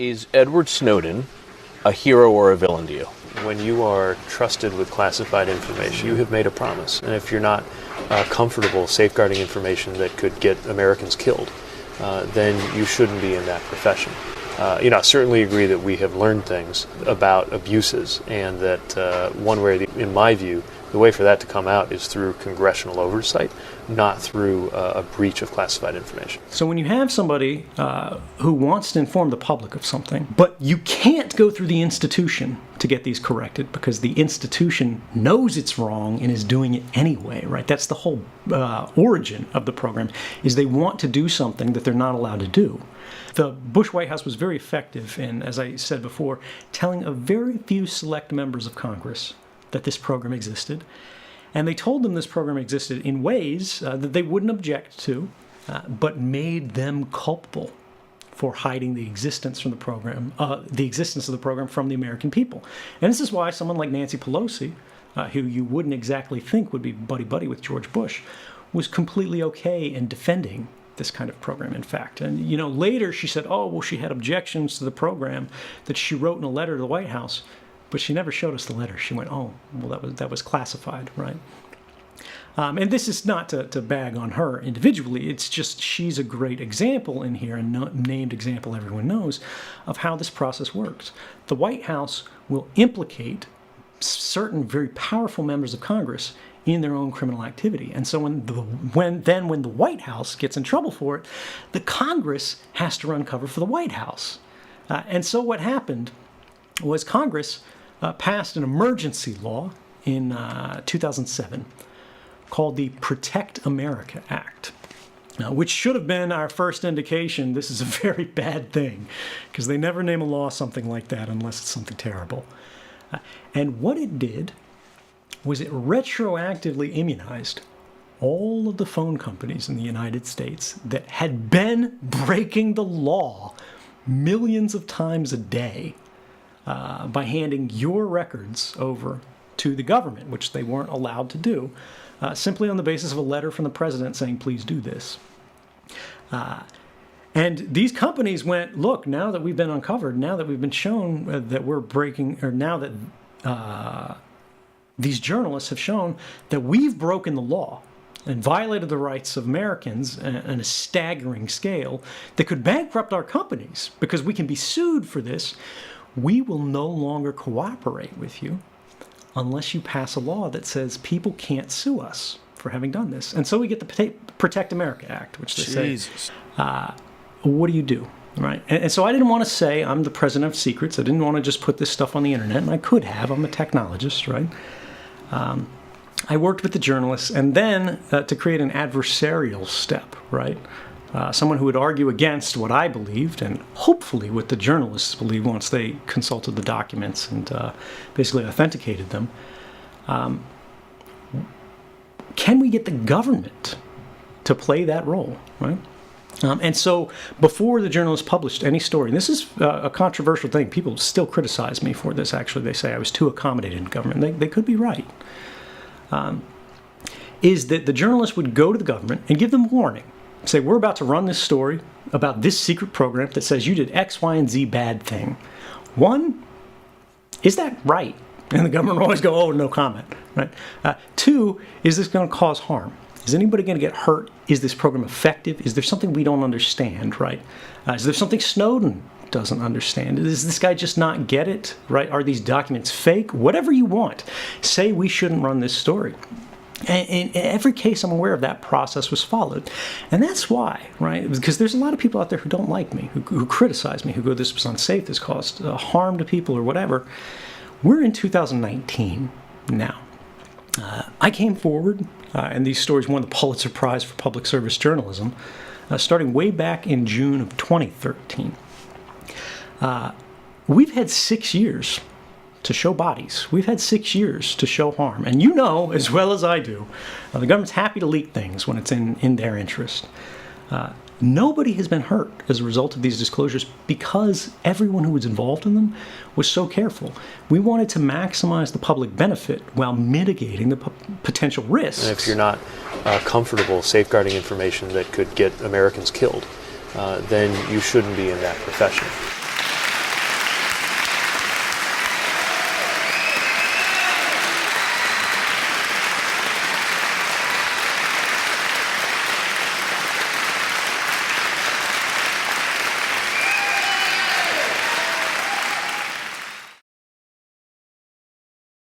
Is Edward Snowden a hero or a villain to you? When you are trusted with classified information, you have made a promise. And if you're not comfortable safeguarding information that could get Americans killed, then you shouldn't be in that profession. I certainly agree that we have learned things about abuses, and that one way, in my view, the way for that to come out is through congressional oversight, not through a breach of classified information. So when you have somebody who wants to inform the public of something, but you can't go through the institution to get these corrected because the institution knows it's wrong and is doing it anyway, right? That's the whole origin of the program, is they want to do something that they're not allowed to do. The Bush White House was very effective in, as I said before, telling a very few select members of Congress that this program existed. And they told them this program existed in ways that they wouldn't object to, but made them culpable for hiding the existence from the program, the existence of the program from the American people. And this is why someone like Nancy Pelosi, who you wouldn't exactly think would be buddy-buddy with George Bush, was completely okay in defending this kind of program, in fact. And, later she said, she had objections to the program that she wrote in a letter to the White House, but she never showed us the letter. She went, that was classified, right? And this is not to bag on her individually. It's just she's a great example in here, a named example everyone knows, of how this process works. The White House will implicate certain very powerful members of Congress in their own criminal activity. And so when the White House gets in trouble for it, the Congress has to run cover for the White House. And so what happened was Congress passed an emergency law in 2007 called the Protect America Act, which should have been our first indication this is a very bad thing, because they never name a law something like that unless it's something terrible. And what it did was it retroactively immunized all of the phone companies in the United States that had been breaking the law millions of times a day by handing your records over to the government, which they weren't allowed to do, simply on the basis of a letter from the president saying, please do this. And these companies went, look, now that we've been uncovered, now that we've been shown that we're breaking, or now that these journalists have shown that we've broken the law and violated the rights of Americans on a staggering scale that could bankrupt our companies because we can be sued for this, we will no longer cooperate with you unless you pass a law that says people can't sue us for having done this. And so we get the Protect America Act, which they say, what do you do? Right? And so I didn't want to say I'm the president of secrets. I didn't want to just put this stuff on the internet, and I could have. I'm a technologist, right? I worked with the journalists, and then to create an adversarial step, right? Someone who would argue against what I believed, and hopefully what the journalists believed once they consulted the documents and basically authenticated them. Can we get the government to play that role, right? And so before the journalists published any story, and this is a controversial thing, people still criticize me for this, actually. They say I was too accommodated in government. They could be right. Is that the journalists would go to the government and give them warning. Say, we're about to run this story about this secret program that says you did X, Y, and Z bad thing. One, is that right? And the government will always go, oh, no comment, right? Two, is this going to cause harm? Is anybody going to get hurt? Is this program effective? Is there something we don't understand, right? Is there something Snowden doesn't understand? Does this guy just not get it, right? Are these documents fake? Whatever you want. Say we shouldn't run this story. And in every case I'm aware of, that process was followed. And that's why, right? Because there's a lot of people out there who don't like me, who criticize me, who go, this was unsafe, this caused harm to people or whatever. We're in 2019 now. I came forward, and these stories won the Pulitzer Prize for Public Service Journalism, starting way back in June of 2013. We've had 6 years to show bodies. We've had 6 years to show harm. And you know, as well as I do, the government's happy to leak things when it's in their interest. Nobody has been hurt as a result of these disclosures because everyone who was involved in them was so careful. We wanted to maximize the public benefit while mitigating the potential risks. And if you're not comfortable safeguarding information that could get Americans killed, then you shouldn't be in that profession.